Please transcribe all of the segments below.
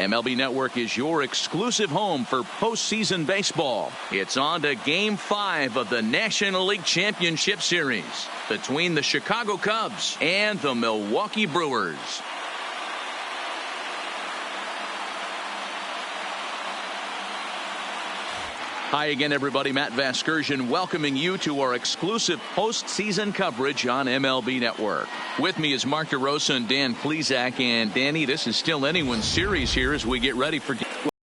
MLB Network is your exclusive home for postseason baseball. It's on to Game 5 of the National League Championship Series between the Chicago Cubs and the Milwaukee Brewers. Hi again, everybody. Matt Vasgersian welcoming you to our exclusive postseason coverage on MLB Network. With me is Mark DeRosa and Dan Plesac. And Danny, this is still anyone's series here as we get ready for.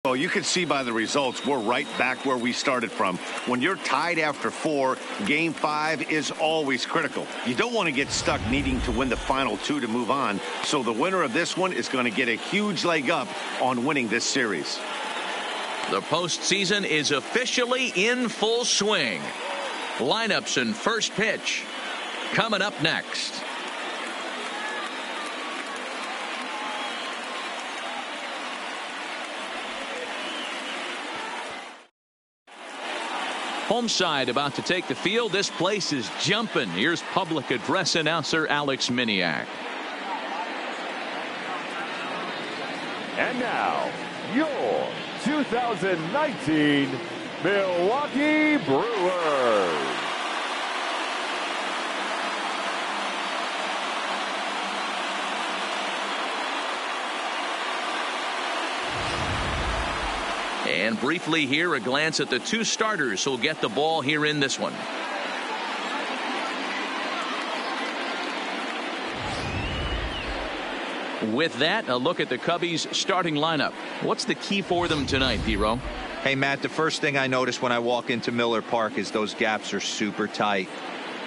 Well, you can see by the results, we're right back where we started from. When you're tied after 4, Game 5 is always critical. You don't want to get stuck needing to win the final 2 to move on. So the winner of this one is going to get a huge leg up on winning this series. The postseason is officially in full swing. Lineups and first pitch coming up next. Home side about to take the field. This place is jumping. Here's public address announcer Alex Miniak. And now, your 2019 Milwaukee Brewers. And briefly here, a glance at the 2 starters who'll get the ball here in this one. With that, a look at the Cubbies' starting lineup. What's the key for them tonight, P-Row? Hey, Matt, the first thing I notice when I walk into Miller Park is those gaps are super tight.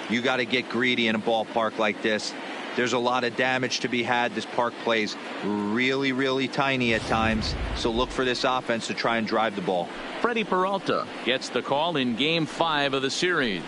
You got to get greedy in a ballpark like this. There's a lot of damage to be had. This park plays really, really tiny at times. So look for this offense to try and drive the ball. Freddie Peralta gets the call in Game 5 of the series.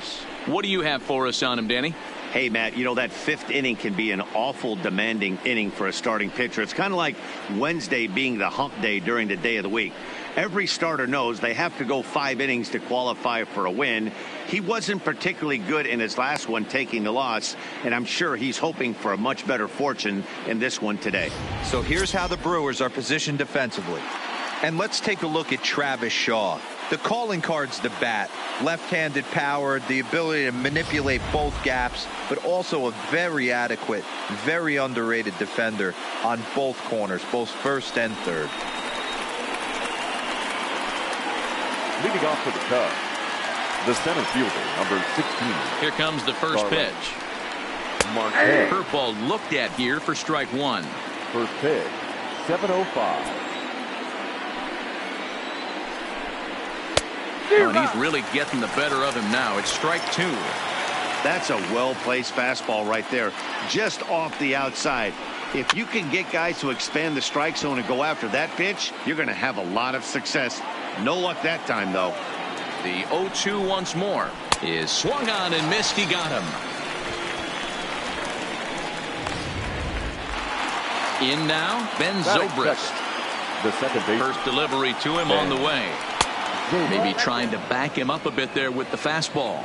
What do you have for us on him, Danny? Hey, Matt, you know, that 5th inning can be an awful demanding inning for a starting pitcher. It's kind of like Wednesday being the hump day during the day of the week. Every starter knows they have to go 5 innings to qualify for a win. He wasn't particularly good in his last one, taking the loss, and I'm sure he's hoping for a much better fortune in this one today. So here's how the Brewers are positioned defensively. And let's take a look at Travis Shaw. The calling card's the bat. Left-handed power, the ability to manipulate both gaps, but also a very adequate, very underrated defender on both corners, both first and third. Leading off for the Cubs, the center fielder, number 16. Here comes the first pitch. Curveball looked at here for strike 1. First pitch, 7:05. Oh, and he's really getting the better of him now. It's strike 2. That's a well-placed fastball right there, just off the outside. If you can get guys to expand the strike zone and go after that pitch, you're going to have a lot of success. No luck that time, though. The 0-2 once more is swung on and missed. He got him. In now, Ben Zobrist. The second base. First delivery to him on the way. Maybe trying to back him up a bit there with the fastball.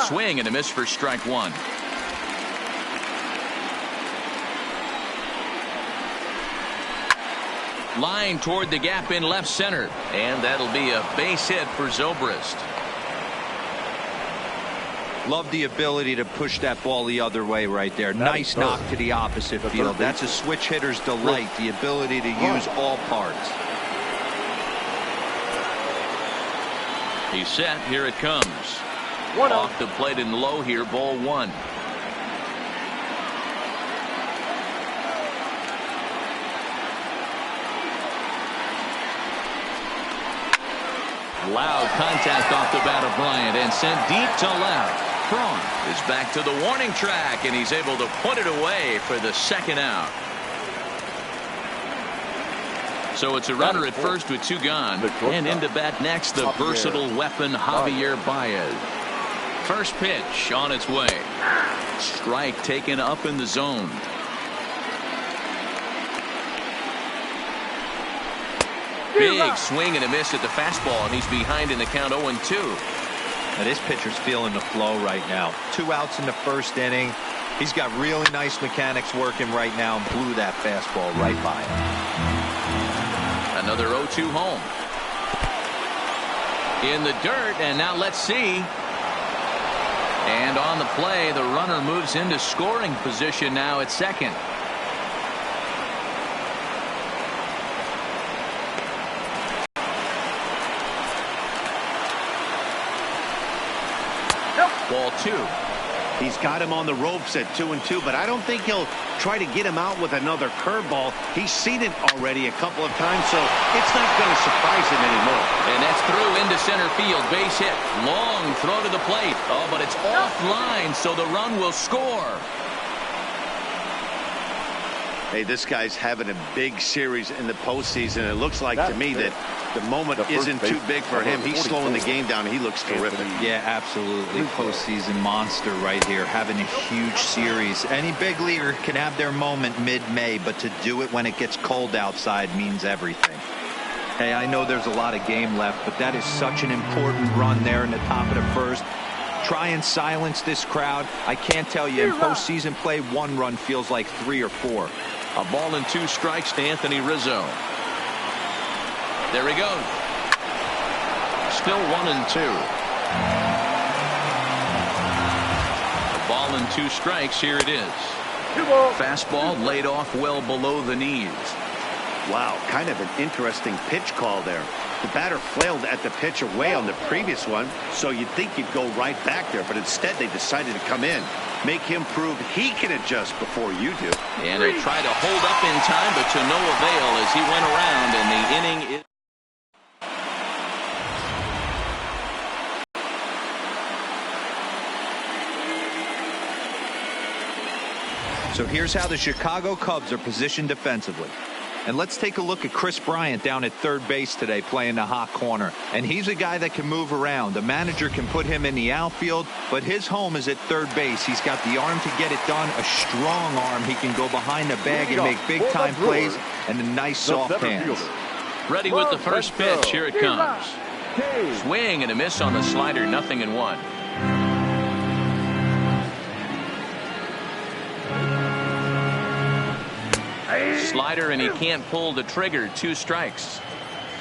Swing and a miss for strike 1. Line toward the gap in left center. And that'll be a base hit for Zobrist. Love the ability to push that ball the other way right there. Nice knock to the opposite field. That's a switch hitter's delight, the ability to use all parts. He's set. Here it comes. Off the plate and low here, ball 1. Loud contact off the bat of Bryant and sent deep to left. Cron is back to the warning track, and he's able to put it away for the second out. So it's a runner at first with 2 gone. And into bat next, the versatile weapon Javier Baez. First pitch on its way. Strike taken up in the zone. Big swing and a miss at the fastball, and he's behind in the count 0-2. Now this pitcher's feeling the flow right now. 2 outs in the first inning. He's got really nice mechanics working right now and blew that fastball right by him. Another 0-2 home. In the dirt, and now let's see. And on the play, the runner moves into scoring position now at second. Ball 2. He's got him on the ropes at 2-2, but I don't think he'll try to get him out with another curveball. He's seen it already a couple of times, so it's not going to surprise him anymore. And that's through into center field. Base hit. Long throw to the plate. Oh, but it's offline, so the run will score. Hey, this guy's having a big series in the postseason. It looks like to me that the moment isn't too big for him. He's slowing the game down. He looks terrific. Yeah, absolutely. Postseason monster right here, having a huge series. Any big leaguer can have their moment mid-May, but to do it when it gets cold outside means everything. Hey, I know there's a lot of game left, but that is such an important run there in the top of the first. Try and silence this crowd. I can't tell you, in postseason play, one run feels like 3 or 4. A ball and 2 strikes to Anthony Rizzo. There he goes. Still 1-2. A ball and 2 strikes. Here it is. Fastball laid off well below the knees. Wow, kind of an interesting pitch call there. The batter flailed at the pitch away on the previous one, so you'd think you'd go right back there, but instead they decided to come in. Make him prove he can adjust before you do. And he'll try to hold up in time, but to no avail as he went around, and the inning is... So here's how the Chicago Cubs are positioned defensively. And let's take a look at Chris Bryant down at third base today playing the hot corner. And he's a guy that can move around. The manager can put him in the outfield, but his home is at third base. He's got the arm to get it done, a strong arm. He can go behind the bag and make big-time plays, and a nice soft hands. Ready with the first pitch. Here it comes. Swing and a miss on the slider. 0-1. Slider, and he can't pull the trigger. 2 strikes.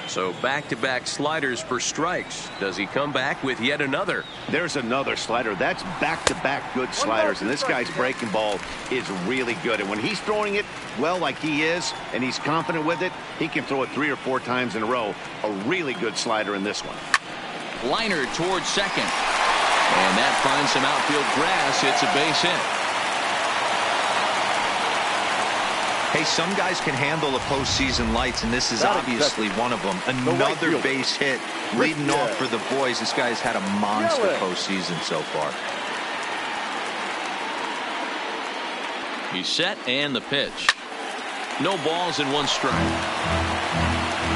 So back-to-back sliders for strikes. Does he come back with yet another? There's another slider. That's back-to-back good sliders, and this guy's breaking ball is really good. And when he's throwing it well like he is, and he's confident with it, he can throw it 3 or 4 times in a row. A really good slider in this one. Liner towards second. And that finds some outfield grass. It's a base hit. Hey, some guys can handle the postseason lights, and this is obviously one of them. Another base hit leading off for the boys. This guy's had a monster postseason so far. He's set, and the pitch. No balls and 1 strike.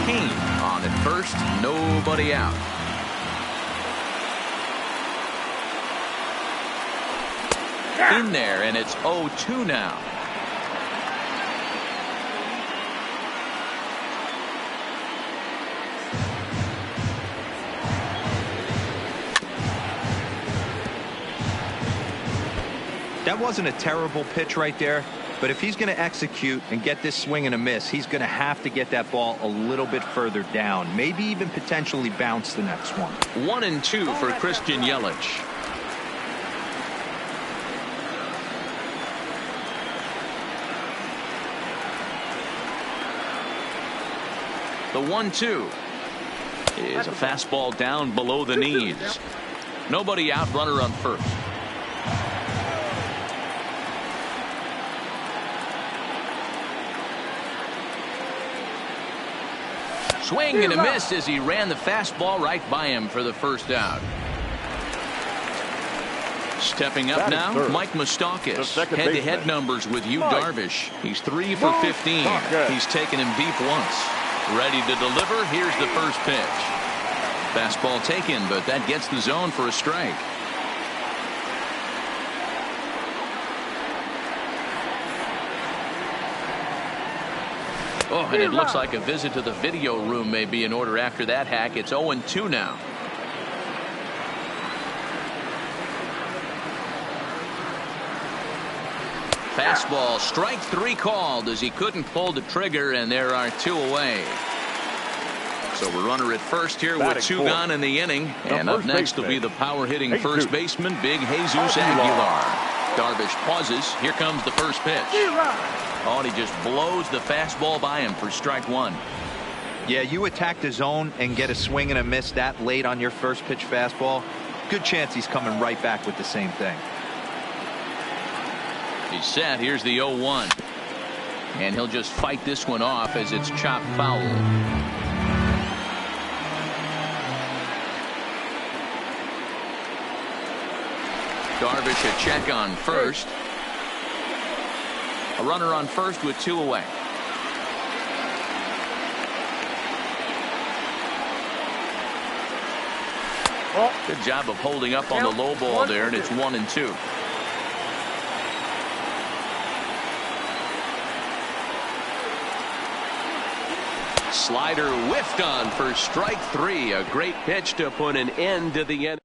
Kane on at first, nobody out. In there, and it's 0-2 now. That wasn't a terrible pitch right there, but if he's going to execute and get this swing and a miss, he's going to have to get that ball a little bit further down, maybe even potentially bounce the next one. 1-2 for Christian Yelich. The 1-2 is a fastball down below the knees. Nobody out, runner on first. Swing and a miss as he ran the fastball right by him for the first out. Stepping up now, Mike Moustakas. Head-to-head numbers with Yu Darvish. He's 3 for 15. He's taken him deep once. Ready to deliver. Here's the first pitch. Fastball taken, but that gets the zone for a strike. Oh, and it looks like a visit to the video room may be in order after that hack. It's 0-2 now. Fastball, strike 3 called as he couldn't pull the trigger, and there are 2 away. So we're runner at first here with 2 gone in the inning. And up next will be the power-hitting first baseman, Big Jesus Aguilar. Darvish pauses. Here comes the first pitch. Oh, and he just blows the fastball by him for strike 1. Yeah, you attack the zone and get a swing and a miss that late on your first pitch fastball. Good chance he's coming right back with the same thing. He's set. Here's the 0-1. And he'll just fight this one off as it's chopped foul. Darvish a check on first. A runner on first with 2 away. Good job of holding up on the low ball there, and it's 1-2. Slider whiffed on for strike 3. A great pitch to put an end to the end.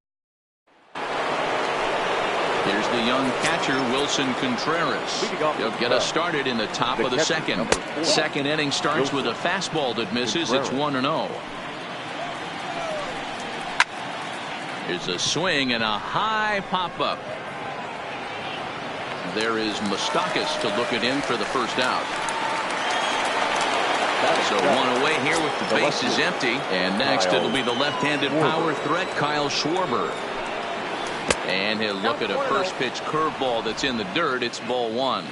Here's the young catcher, Wilson Contreras. He'll get us started in the top of the second. Second inning starts with a fastball that misses. It's 1-0. Here's a swing and a high pop-up. There is Moustakas to look it in for the first out. So 1 away here with the bases empty. And next it'll be the left-handed power threat, Kyle Schwarber. And he'll look at a first pitch curveball that's in the dirt. It's ball 1.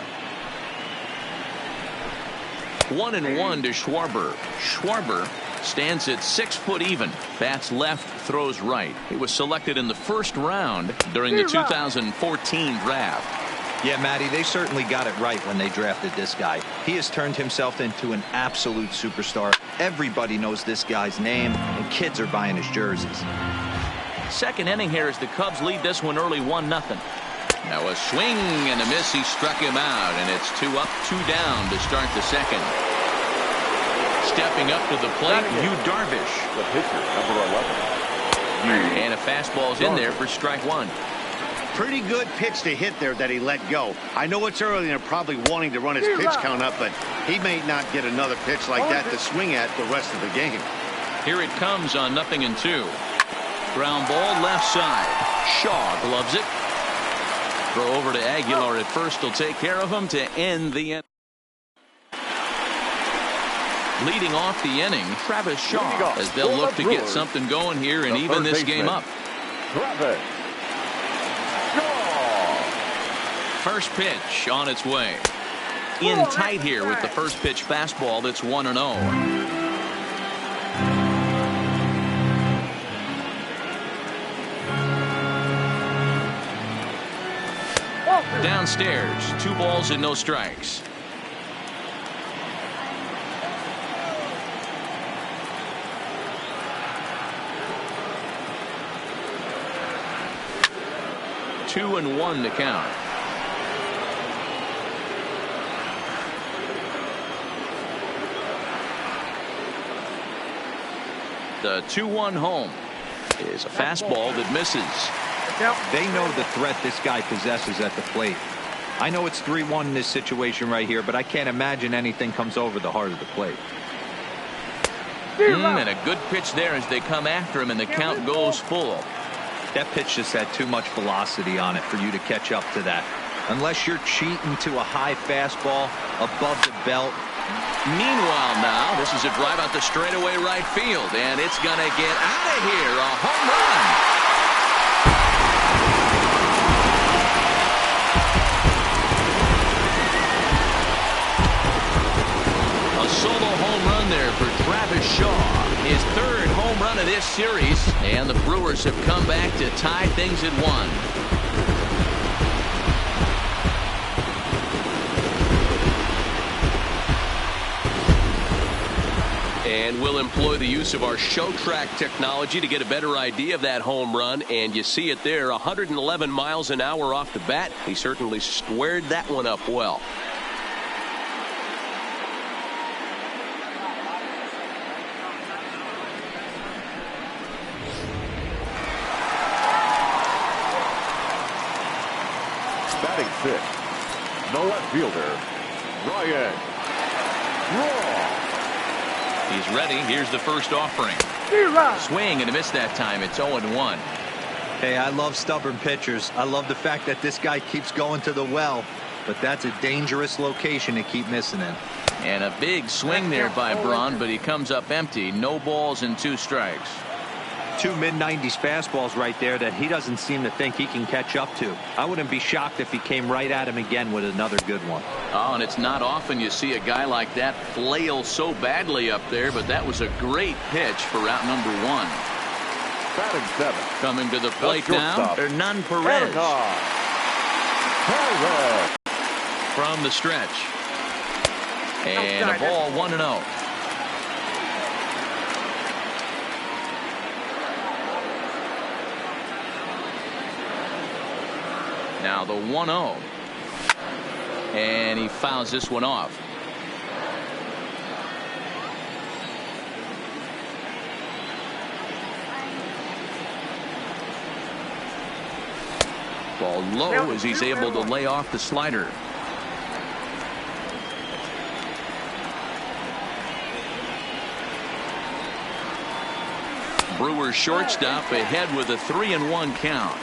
1-1 to Schwarber. Schwarber stands at 6 foot even. Bats left, throws right. He was selected in the first round during the 2014 draft. Yeah, Matty, they certainly got it right when they drafted this guy. He has turned himself into an absolute superstar. Everybody knows this guy's name, and kids are buying his jerseys. Second inning here as the Cubs lead this one early 1-0. Now a swing and a miss. He struck him out, and it's 2 up, 2 down to start the second. Stepping up to the plate, Yu Darvish. The pitcher, number 11. And a fastball's in there for strike 1. Pretty good pitch to hit there that he let go. I know it's early and they're probably wanting to run his pitch count up, but he may not get another pitch like that to swing at the rest of the game. Here it comes on 0-2. Ground ball left side. Shaw gloves it. Throw over to Aguilar at first. Will take care of him to end the inning. Leading off the inning, Travis Shaw, as they'll look to get something going here and even this game up. Travis Shaw. First pitch on its way. In tight here with the first pitch fastball. That's 1-0. Downstairs, 2 balls and no strikes. Two and 1 to count. The 2-1 home is a fastball that misses. They know the threat this guy possesses at the plate. I know it's 3-1 in this situation right here, but I can't imagine anything comes over the heart of the plate. And a good pitch there as they come after him, and the count goes full. That pitch just had too much velocity on it for you to catch up to that. Unless you're cheating to a high fastball above the belt. Meanwhile now, this is a drive out the straightaway right field, and it's going to get out of here. A home run. A solo home run there for Travis Shaw. His 3rd home run of this series, and the Brewers have come back to tie things at 1. And we'll employ the use of our show track technology to get a better idea of that home run. And you see it there, 111 miles an hour off the bat. He certainly squared that one up well. Batting 6th, The left fielder, Ryan Raw. He's ready. Here's the first offering. Swing and a miss that time. It's 0-1. Hey, I love stubborn pitchers. I love the fact that this guy keeps going to the well, but that's a dangerous location to keep missing in. And a big swing there by Braun, but he comes up empty. No balls and 2 strikes. 2 mid-90s fastballs right there that he doesn't seem to think he can catch up to. I wouldn't be shocked if he came right at him again with another good one. Oh, and it's not often you see a guy like that flail so badly up there, but that was a great pitch for out number 1. Batting 7th. Coming to the plate now, Hernan Perez. From the stretch. And a ball 1-0. Now the 1-0. And he fouls this one off. Ball low as he's able to lay off the slider. Brewers shortstop ahead with a 3-1 count.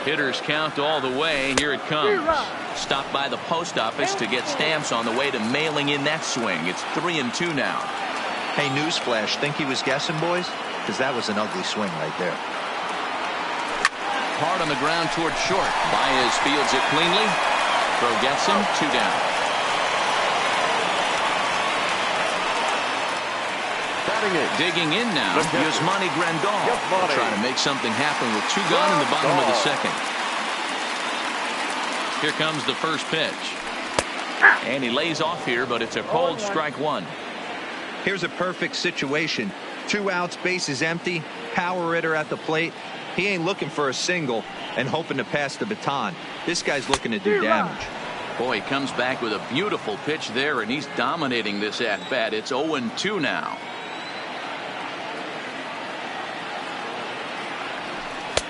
Hitters count all the way. Here it comes. Stopped by the post office to get stamps on the way to mailing in that swing. It's 3-2 now. Hey, newsflash, think he was guessing, boys? Because that was an ugly swing right there. Hard on the ground toward short. Baez fields it cleanly. Throw gets him. 2 down. Digging in now, Yasmani Grandal trying to make something happen with 2 gone in the bottom of the 2nd. Here comes the first pitch. And he lays off here, but it's a cold strike 1. Here's a perfect situation. 2 outs, bases empty, power hitter at the plate. He ain't looking for a single and hoping to pass the baton. This guy's looking to do damage. Boy, he comes back with a beautiful pitch there, and he's dominating this at-bat. It's 0-2 now.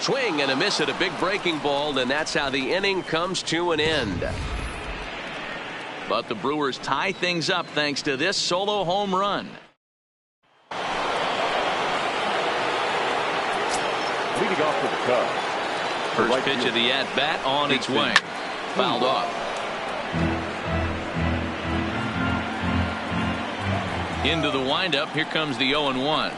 Swing and a miss at a big breaking ball, and that's how the inning comes to an end. But the Brewers tie things up thanks to this solo home run. Leading off to the Cubs. First pitch of the at-bat on its way. Fouled off. Into the windup. Here comes the 0-1.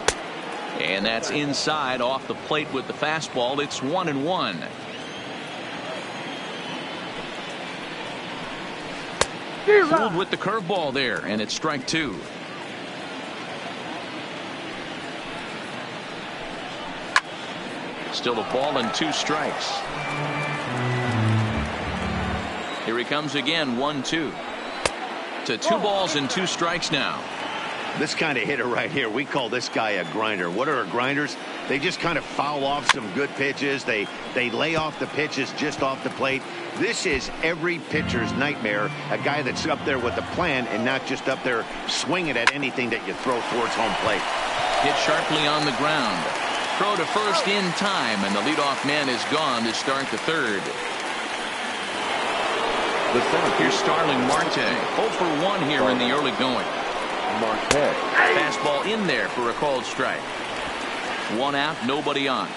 And that's inside off the plate with the fastball. It's 1-1. Fooled with the curveball there, and it's strike 2. Still a ball and 2 strikes. Here he comes again, 1-2. To 2 balls and 2 strikes now. This kind of hitter right here, we call this guy a grinder. What are grinders? They just kind of foul off some good pitches. They lay off the pitches just off the plate. This is every pitcher's nightmare, a guy that's up there with a plan and not just up there swinging at anything that you throw towards home plate. Hit sharply on the ground. Throw to first in time, and the leadoff man is gone to start the 3rd. Here's Starling Marte. 0 for 1 here in the early going. Marte. Fastball in there for a called strike. 1 out, nobody on.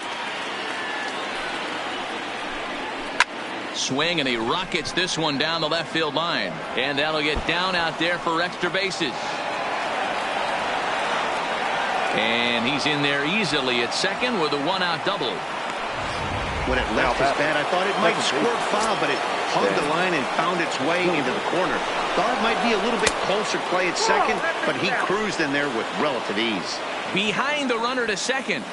Swing, and he rockets this one down the left field line. And that'll get down out there for extra bases. And he's in there easily at second with a 1-out double. When it left his bat, I thought it might squirt foul, but it hugged the line and found its way into the corner. Thought it might be a little bit closer play at second, but he cruised in there with relative ease. Behind the runner to second.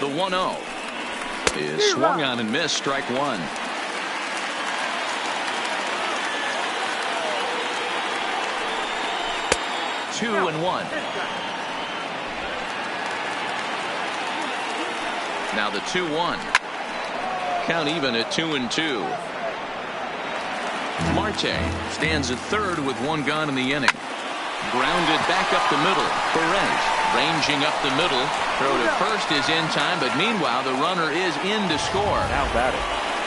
The 1-0 is swung on and missed, strike 1. Two and 1. Now the 2-1. Count even at 2-2. Marte stands at third with 1 gone in the inning. Grounded back up the middle. Perez ranging up the middle. Throw to first is in time, but meanwhile the runner is in to score. Now batting.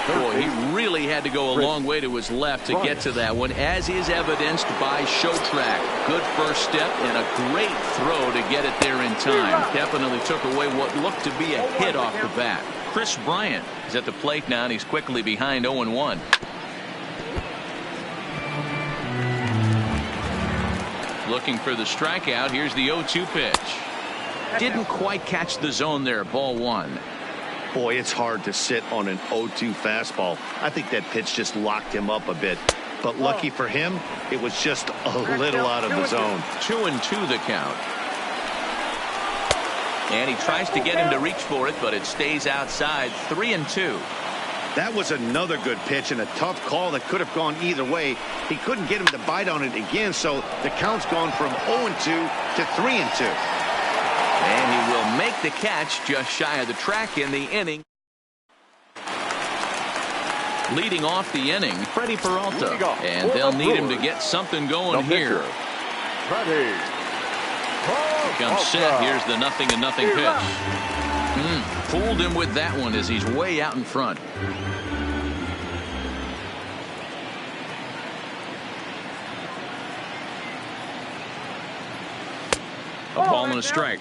Boy, he really had to go a long way to his left to get to that one, as is evidenced by Showtrack. Good first step and a great throw to get it there in time. Definitely took away what looked to be a hit off the bat. Chris Bryant is at the plate now, and he's quickly behind 0-1. Looking for the strikeout. Here's the 0-2 pitch. Didn't quite catch the zone there. Ball 1. Boy, it's hard to sit on an 0-2 fastball. I think that pitch just locked him up a bit. But lucky for him, it was just a little out of the zone. 2-2 the count. And he tries to get him to reach for it, but it stays outside. 3-2. That was another good pitch and a tough call that could have gone either way. He couldn't get him to bite on it again, so the count's gone from 0-2 to 3-2. And he will make the catch just shy of the track in the inning. Leading off the inning, Freddie Peralta. And they'll need him to get something going here. Here comes Seth. Here's the 0-0 pitch. Fooled him with that one as he's way out in front. A ball and a strike.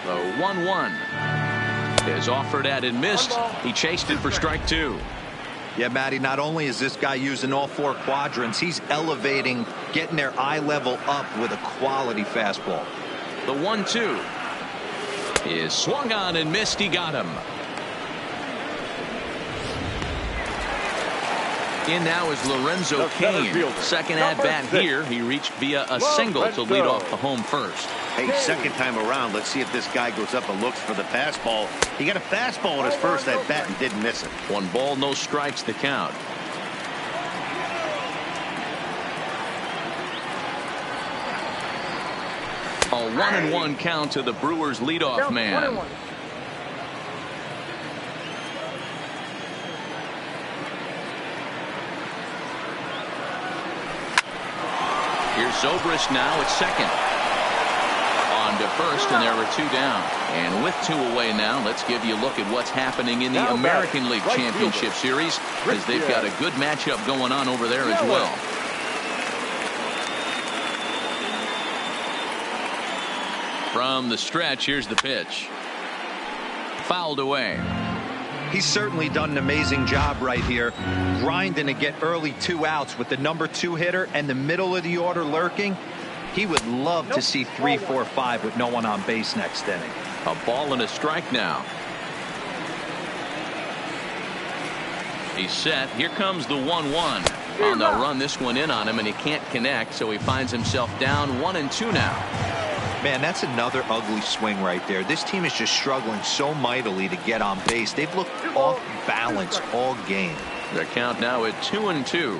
The 1-1 is offered at and missed. He chased it for strike 2. Yeah, Matty, not only is this guy using all 4 quadrants, he's elevating, getting their eye level up with a quality fastball. The 1-2 is swung on and missed. He got him. In now is Lorenzo Cain. Second at bat here. He reached via a single to lead off the home first. Hey, second time around, let's see if this guy goes up and looks for the fastball. He got a fastball on his first at bat and didn't miss it. 1 ball, no strikes the count. A 1-1 count to the Brewers leadoff man. Here's Zobrist now at second. On to first, and there were 2 down. And with 2 away now, let's give you a look at what's happening in the American League Championship Series, as they've got a good matchup going on over there as well. From the stretch, here's the pitch. Fouled away. He's certainly done an amazing job right here, grinding to get early 2 outs with the number 2 hitter and the middle of the order lurking. He would love to see 3, 4, 5 with no one on base next inning. A ball and a strike now. He's set. Here comes the 1-1. Well, they'll run this one in on him, and he can't connect, so he finds himself down 1-2 now. Man, that's another ugly swing right there. This team is just struggling so mightily to get on base. They've looked off balance all game. Their count now at 2-2.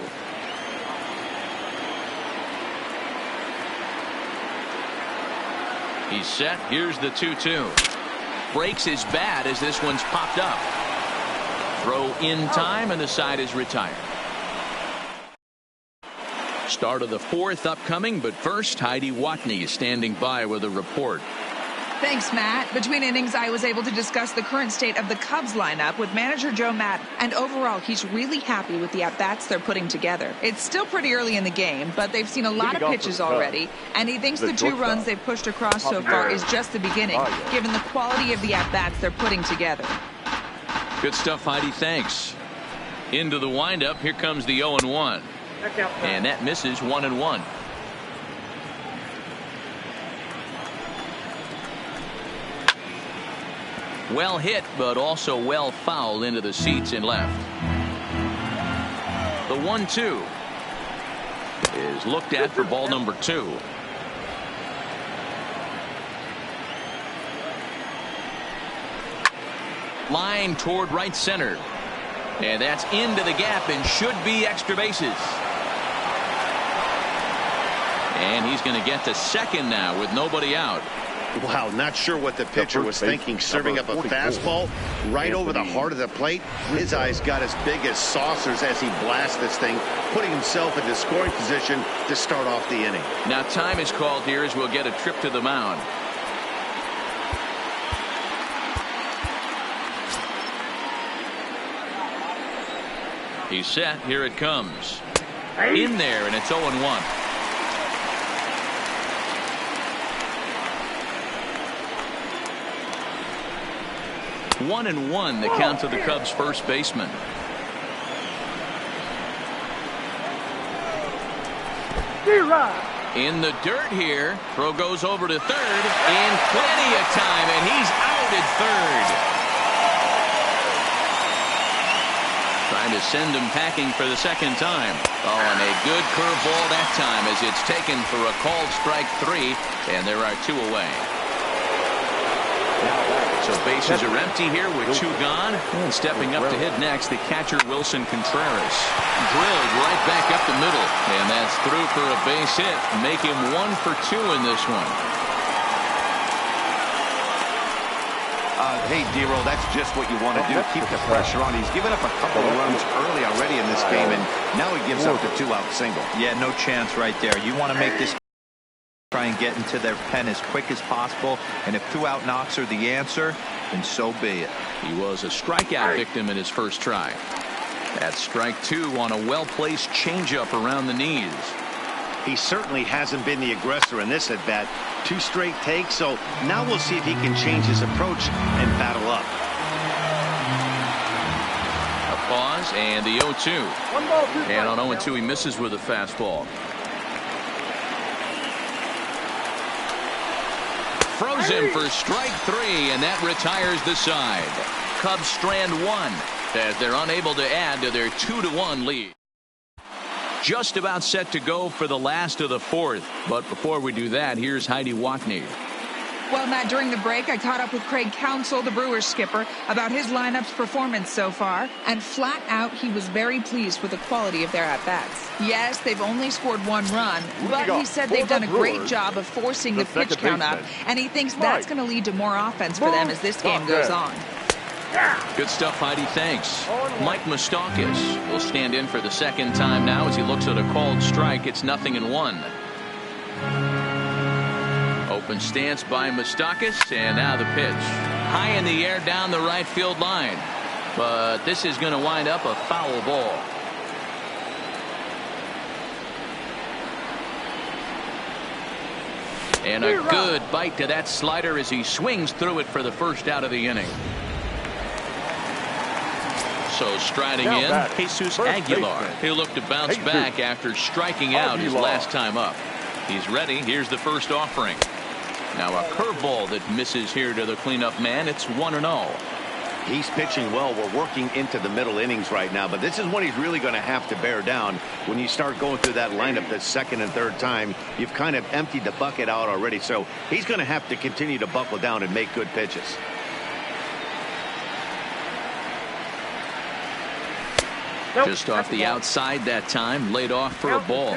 He's set. Here's the 2-2. Breaks his bat as this one's popped up. Throw in time, and the side is retired. Start of the 4th upcoming, but first, Heidi Watney is standing by with a report. Thanks, Matt. Between innings, I was able to discuss the current state of the Cubs lineup with manager Joe Maddon, and overall, he's really happy with the at-bats they're putting together. It's still pretty early in the game, but they've seen a lot of pitches already, and he thinks the 2 runs they've pushed across so far is just the beginning, given the quality of the at-bats they're putting together. Good stuff, Heidi. Thanks. Into the windup. Here comes the 0-1. And that misses. 1-1. Well hit, but also well fouled into the seats and left. The 1-2 is looked at for ball number 2. Line toward right center. And that's into the gap and should be extra bases. And he's going to get to second now with nobody out. Wow, not sure what the pitcher was thinking, serving up a fastball right over the heart of the plate. His eyes got as big as saucers as he blasts this thing, putting himself into scoring position to start off the inning. Now time is called here as we'll get a trip to the mound. He's set. Here it comes. In there, and it's 0-1. 1-1 the count to the Cubs first baseman. In the dirt here. Throw goes over to third in plenty of time, and he's out at third. Trying to send him packing for the second time. Oh, and a good curveball that time as it's taken for a called strike 3, and there are 2 away. So bases are empty here with 2 gone. And stepping up to hit next, the catcher Wilson Contreras. Drilled right back up the middle. And that's through for a base hit. Make him 1 for 2 in this one. Hey, D-Roll, that's just what you want to do. Keep the pressure on. He's given up a couple of runs early already in this game, and now he gives up the 2-out single. Yeah, no chance right there. You want to make this try and get into their pen as quick as possible, and if 2-out knocks are the answer, then so be it. He was a strikeout victim in his first try. That's strike 2 on a well-placed changeup around the knees. He certainly hasn't been the aggressor in this at bat. 2 straight takes, so now we'll see if he can change his approach and battle up. A pause and the 0-2. And on 0-2 he misses with a fastball. Throws him for strike 3, and that retires the side. Cubs strand 1 as they're unable to add to their 2-1 lead. Just about set to go for the last of the 4th. But before we do that, here's Heidi Watney. Well, Matt, during the break, I caught up with Craig Counsell, the Brewers skipper, about his lineup's performance so far. And flat out, he was very pleased with the quality of their at-bats. Yes, they've only scored 1 run, but he said they've done a great job of forcing the pitch count up. And he thinks that's going to lead to more offense for them as this game goes on. Good stuff, Heidi. Thanks. Mike Moustakas will stand in for the second time now as he looks at a called strike. It's 0-1. Open stance by Moustakas, and now the pitch. High in the air down the right field line. But this is going to wind up a foul ball. And a good bite to that slider as he swings through it for the first out of the inning. So striding in, Jesus Aguilar. He'll look to bounce back after striking out his last time up. He's ready. Here's the first offering. Now a curveball that misses here to the cleanup man. It's 1-0. He's pitching well. We're working into the middle innings right now, but this is when he's really going to have to bear down. When you start going through that lineup the second and third time, you've kind of emptied the bucket out already. So he's going to have to continue to buckle down and make good pitches. Just off the outside that time, laid off for a ball.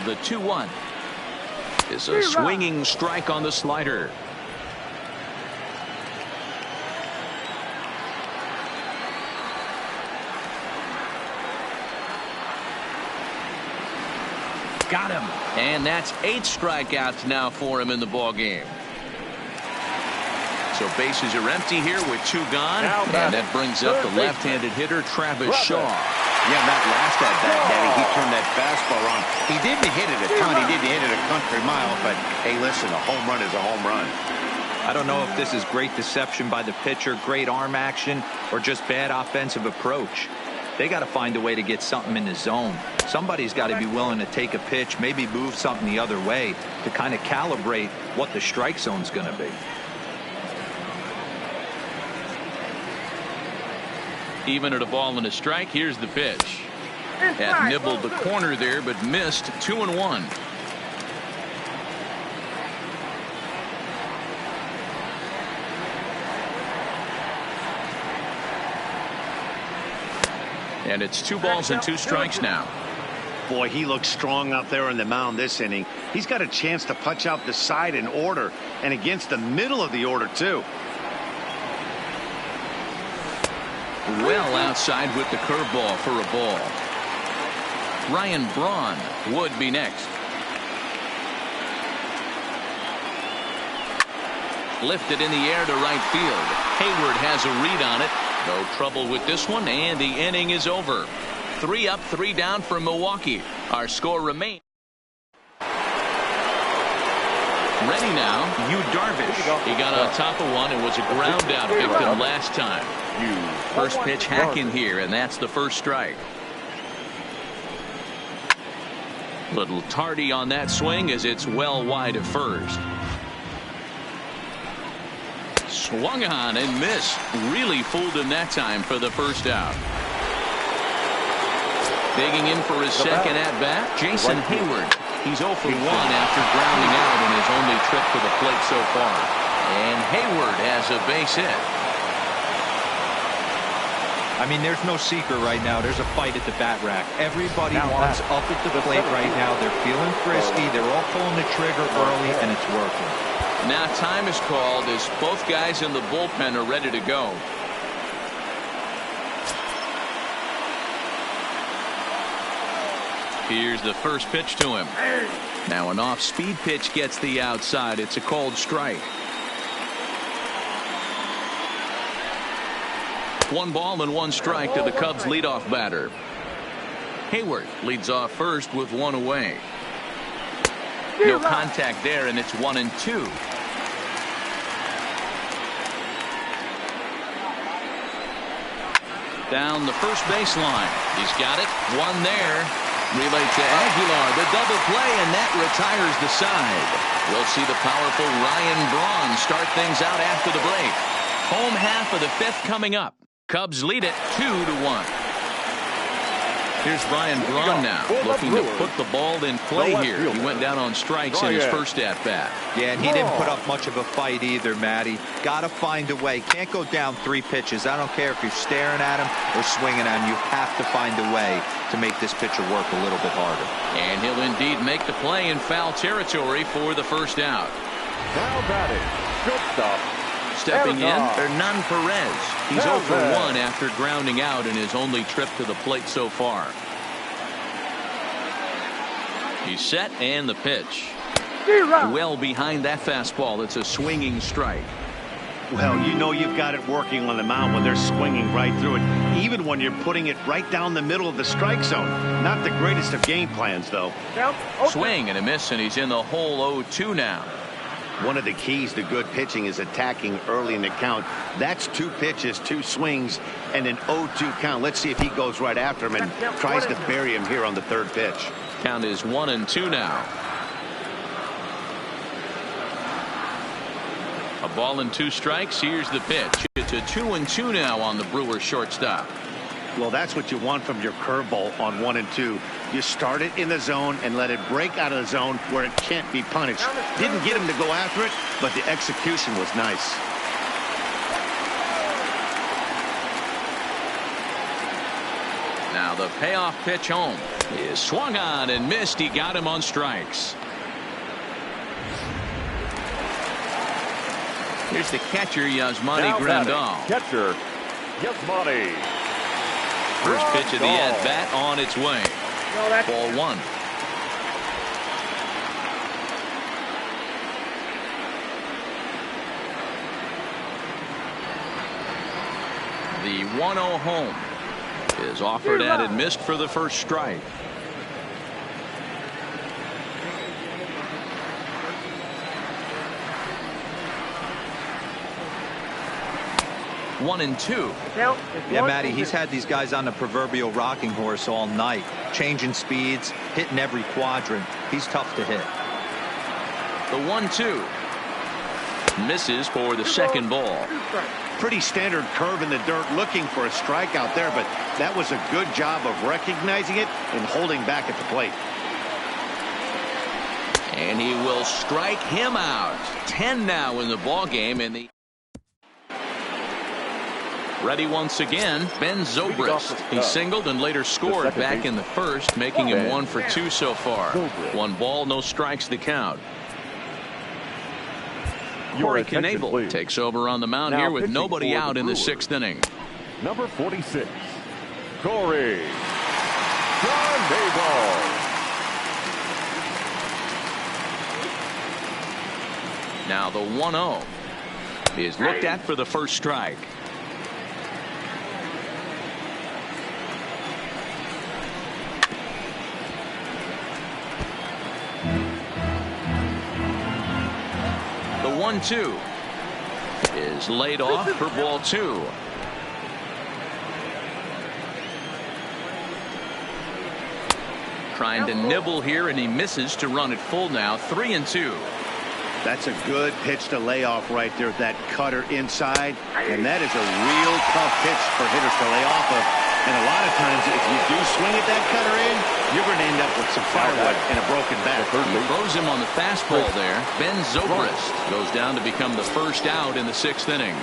The 2-1 is a swinging strike on the slider. Got him. And that's 8 strikeouts now for him in the ball game. So bases are empty here with 2 gone. And that brings up the left-handed hitter Travis Shaw. Yeah, that last at bat, Danny, he turned that fastball on. He didn't hit it a ton. He didn't hit it a country mile. But, hey, listen, a home run is a home run. I don't know if this is great deception by the pitcher, great arm action, or just bad offensive approach. They got to find a way to get something in the zone. Somebody's got to be willing to take a pitch, maybe move something the other way to kind of calibrate what the strike zone's going to be. Even at a ball and a strike, here's the pitch. Had nibbled the corner there, but missed. 2-1. And it's 2 balls and 2 strikes now. Boy, he looks strong out there on the mound this inning. He's got a chance to punch out the side in order and against the middle of the order, too. Well outside with the curveball for a ball. Ryan Braun would be next. Lifted in the air to right field. Hayward has a read on it. No trouble with this one, and the inning is over. 3 up, 3 down for Milwaukee. Our score remains. Ready now, Yu Darvish. He got on top of one and was a ground out victim last time. First pitch hacking here, and that's the first strike. Little tardy on that swing as it's well wide of first. Swung on and missed. Really fooled him that time for the first out. Digging in for his second at-bat, Jason Hayward. He's 0 for 1 after grounding out in his only trip to the plate so far. And Hayward has a base hit. I mean, there's no secret right now. There's a fight at the bat rack. Everybody wants up at the plate right now. They're feeling frisky. They're all pulling the trigger early, and it's working. Now time is called as both guys in the bullpen are ready to go. Here's the first pitch to him. Now an off-speed pitch gets the outside. It's a called strike. 1 ball and 1 strike to the Cubs leadoff batter. Hayward leads off first with 1 away. No contact there, and it's 1-2. Down the first baseline. He's got it. 1 there. Relay to Aguilar. The double play, and that retires the side. We'll see the powerful Ryan Braun start things out after the break. Home half of the 5th coming up. Cubs lead it 2-1. Here's Ryan Braun now, looking to put the ball in play here. He went down on strikes in his first at-bat. Yeah, and he didn't put up much of a fight either, Matty. Got to find a way. Can't go down 3 pitches. I don't care if you're staring at him or swinging at him. You have to find a way to make this pitcher work a little bit harder. And he'll indeed make the play in foul territory for the first out. Now batting, shortstop. Stepping in, Hernan Perez. He's 0 for 1 after grounding out in his only trip to the plate so far. He's set, and the pitch. Well behind that fastball. It's a swinging strike. Well, you know you've got it working on the mound when they're swinging right through it, even when you're putting it right down the middle of the strike zone. Not the greatest of game plans, though. Swing and a miss, and he's in the hole 0-2 now. One of the keys to good pitching is attacking early in the count. That's 2 pitches, 2 swings, and an 0-2 count. Let's see if he goes right after him and tries to bury him here on the 3rd pitch. Count is 1-2 now. A ball and 2 strikes. Here's the pitch. It's a 2-2 now on the Brewers shortstop. Well, that's what you want from your curveball on 1 and 2. You start it in the zone and let it break out of the zone where it can't be punished. Didn't get him to go after it, but the execution was nice. Now the payoff pitch home is swung on and missed. He got him on strikes. Here's the catcher, Yasmani Grandal. Catcher, Yasmani. First pitch of the at-bat on its way. Ball 1. The 1-0 home is offered at and missed for the first strike. One and 2. Yeah, Matty, he's had these guys on the proverbial rocking horse all night, changing speeds, hitting every quadrant. He's tough to hit. The 1-2 misses for the second ball. Pretty standard curve in the dirt, looking for a strike out there, but that was a good job of recognizing it and holding back at the plate. And he will strike him out. 10 now in the ball game, and the Ready once again, Ben Zobrist. He singled and later scored back in the first, making him 1 for 2 so far. 1 ball, no strikes the count. Corey Knebel takes over on the mound here with nobody out in the 6th inning. Number 46, Corey Knebel. Now the 1-0 is looked at for the first strike. The 1-2 is laid off for ball 2. Trying to nibble here, and he misses to run it full now. 3-2. That's a good pitch to lay off right there with that cutter inside. And that is a real tough pitch for hitters to lay off of. And a lot of times, if you do swing at that cutter in, you're going to end up with some firewood and a broken bat. He throws him on the fastball there. Ben Zobrist goes down to become the first out in the 6th inning.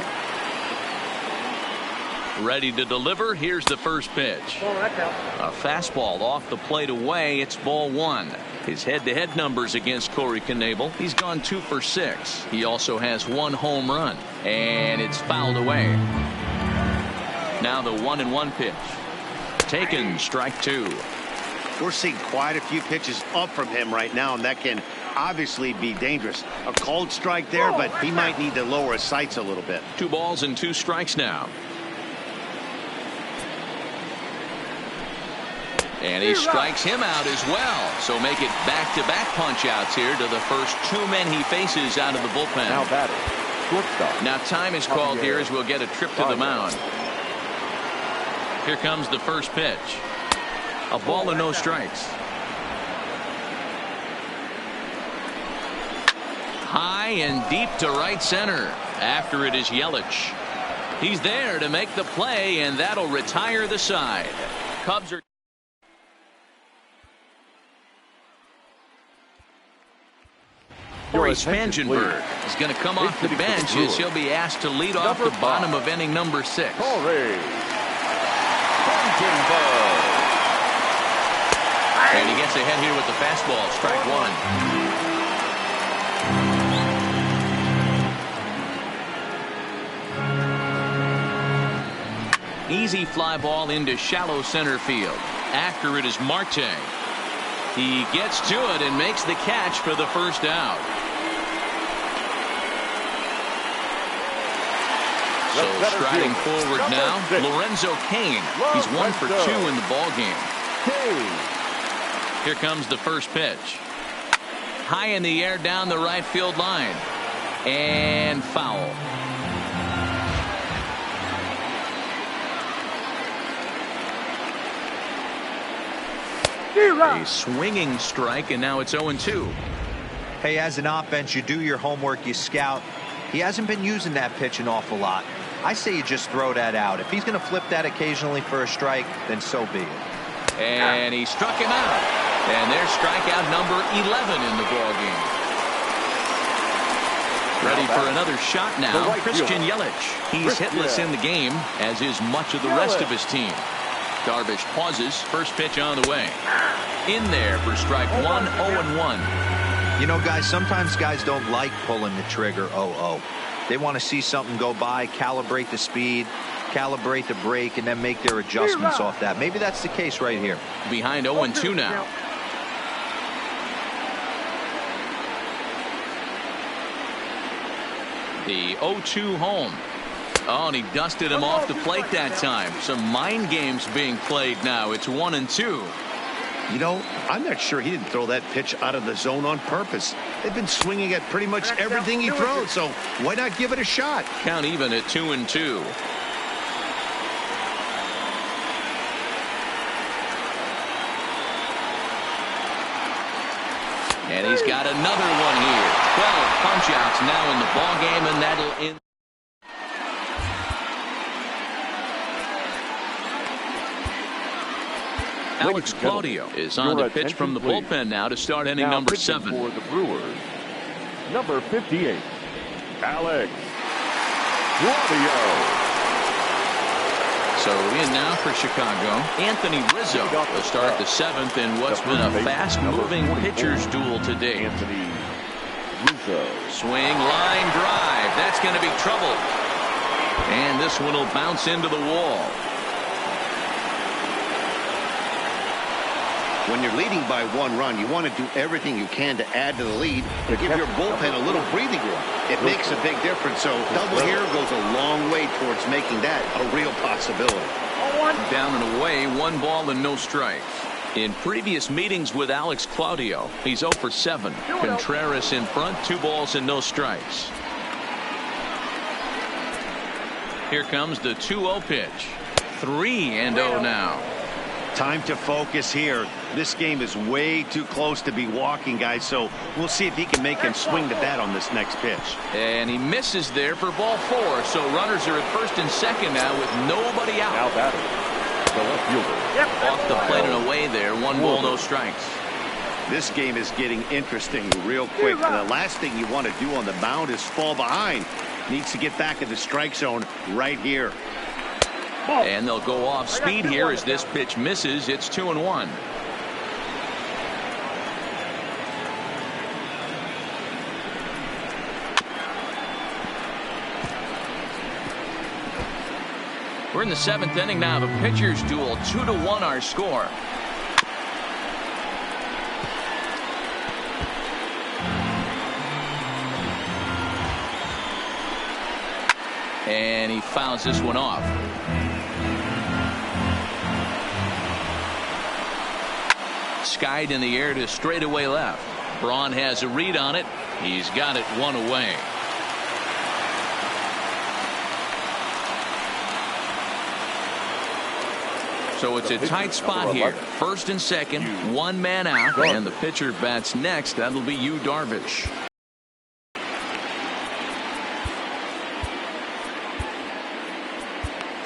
Ready to deliver. Here's the first pitch. A fastball off the plate away. It's ball 1. His head-to-head numbers against Corey Knebel. He's gone 2 for 6. He also has 1 home run, and it's fouled away. Now the 1-1 pitch. Taken, strike 2. We're seeing quite a few pitches up from him right now, and that can obviously be dangerous. A cold strike there, but he might need to lower his sights a little bit. 2 balls and 2 strikes now. And he strikes him out as well. So make it back-to-back punch-outs here to the first 2 men he faces out of the bullpen. Now batting, shortstop. Now time is called here as we'll get a trip to the mound. Here comes the first pitch. A ball and no strikes. High and deep to right center. After it is Yelich. He's there to make the play, and that'll retire the side. Cubs are... Corey Spangenberg is going to come off the bench as he'll be asked to lead off the bottom of inning number 6. Corey Spangenberg. And he gets ahead here with the fastball. Strike 1. Easy fly ball into shallow center field. After it is Marte. He gets to it and makes the catch for the first out. So striding forward now, Lorenzo Cain. He's 1 for 2 in the ballgame. Here comes the first pitch. High in the air down the right field line. And foul. A swinging strike, and now it's 0-2. Hey, as an offense, you do your homework, you scout. He hasn't been using that pitch an awful lot. I say you just throw that out. If he's going to flip that occasionally for a strike, then so be it. And he struck him out. And there's strikeout number 11 in the ballgame. Ready for another shot now, Christian Yelich. He's hitless in the game, as is much of the rest of his team. Darvish pauses. First pitch on the way. In there for strike 1, 0-1. You know, guys, sometimes guys don't like pulling the trigger 0-0. They want to see something go by, calibrate the speed, calibrate the brake, and then make their adjustments off that. Maybe that's the case right here. Behind 0-2 now. The 0-2 home. Oh, and he dusted him off the plate that time. Some mind games being played now. It's 1-2. You know, I'm not sure he didn't throw that pitch out of the zone on purpose. They've been swinging at pretty much everything he throws, so why not give it a shot? Count even at 2-2. And he's got another one here. 12 punch-outs now in the ballgame, and that'll end. Alex Claudio is on the pitch from the bullpen now to start inning number 7. For the Brewers, number 58, Alex Claudio. So in now for Chicago, Anthony Rizzo will start the 7th in what's been a fast-moving pitcher's duel today. Anthony Rizzo. Swing, line drive. That's going to be trouble. And this one will bounce into the wall. When you're leading by 1 run, you want to do everything you can to add to the lead to give your bullpen a little breathing room. It makes a big difference. So double here goes a long way towards making that a real possibility. Down and away, 1 ball and no strikes. In previous meetings with Alex Claudio, he's 0 for 7. Contreras in front, 2 balls and no strikes. Here comes the 2-0 pitch. 3-0 now. Time to focus here. This game is way too close to be walking, guys, so we'll see if he can make him swing the bat on this next pitch. And he misses there for ball 4, so runners are at first and second now with nobody out. Now batting, the left fielder. Off the plate and away there, 1 ball, no strikes. This game is getting interesting real quick. The last thing you want to do on the mound is fall behind. Needs to get back in the strike zone right here. And they'll go off speed here as this pitch misses. It's 2-1. We're in the 7th inning now of a pitcher's duel. 2-1 our score. And he fouls this one off. Skied in the air to straightaway left. Braun has a read on it. He's got it 1 away. So it's a tight spot here. First and second, 1 man out, and the pitcher bats next. That'll be Yu Darvish.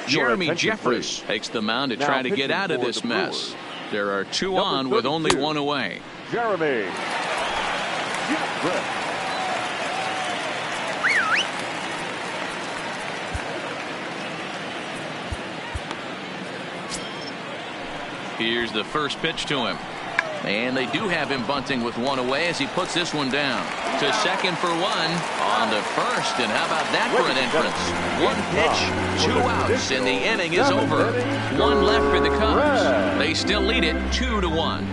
Jeremy Jeffress takes the mound to try to get out of this mess. There are 2 on with only 1 away. Jeremy Jeffress. Here's the first pitch to him. And they do have him bunting with 1 away as he puts this one down. To second for 1. On to first. And how about that for an entrance? 1 pitch, 2 outs, and the inning is over. 1 left for the Cubs. They still lead it 2-1.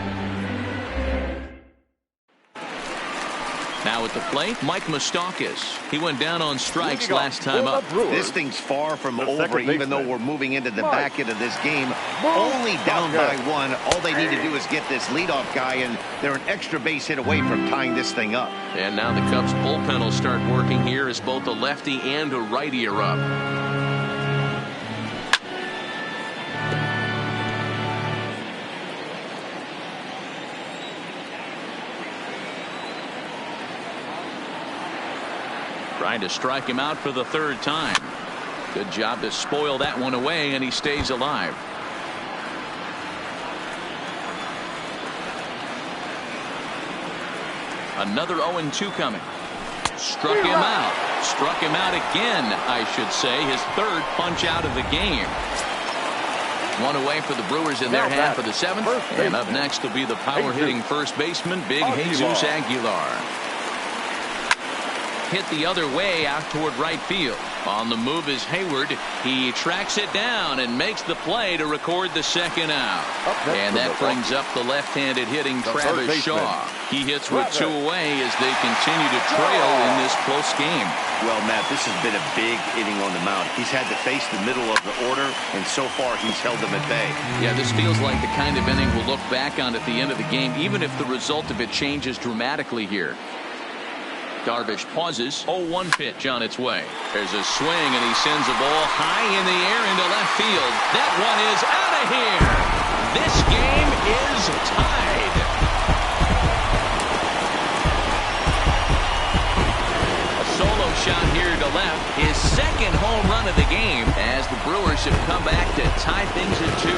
Now at the plate, Mike Moustakas. He went down on strikes last time up. This thing's far from over, even though we're moving into the back end of this game. Only down by 1. All they need to do is get this leadoff guy, and they're an extra base hit away from tying this thing up. And now the Cubs bullpen will start working here as both a lefty and a righty are up. Trying to strike him out for the 3rd time. Good job to spoil that one away, and he stays alive. Another 0-2 coming. Struck him out. Struck him out again, I should say. His 3rd punch out of the game. 1 away for the Brewers in their half of the 7th. And up next will be the power-hitting first baseman, Big Jesus Aguilar. Hit the other way out toward right field. On the move is Hayward. He tracks it down and makes the play to record the 2nd out. And that brings up the left-handed hitting Travis Shaw. He hits with 2 away as they continue to trail in this close game. Well, Matt, this has been a big inning on the mound. He's had to face the middle of the order, and so far he's held them at bay. Yeah, this feels like the kind of inning we'll look back on at the end of the game, even if the result of it changes dramatically here. Darvish pauses. 0-1 pitch on its way. There's a swing, and he sends a ball high in the air into left field. That one is out of here. This game is tied. A solo shot here to left. His 2nd home run of the game as the Brewers have come back to tie things at 2.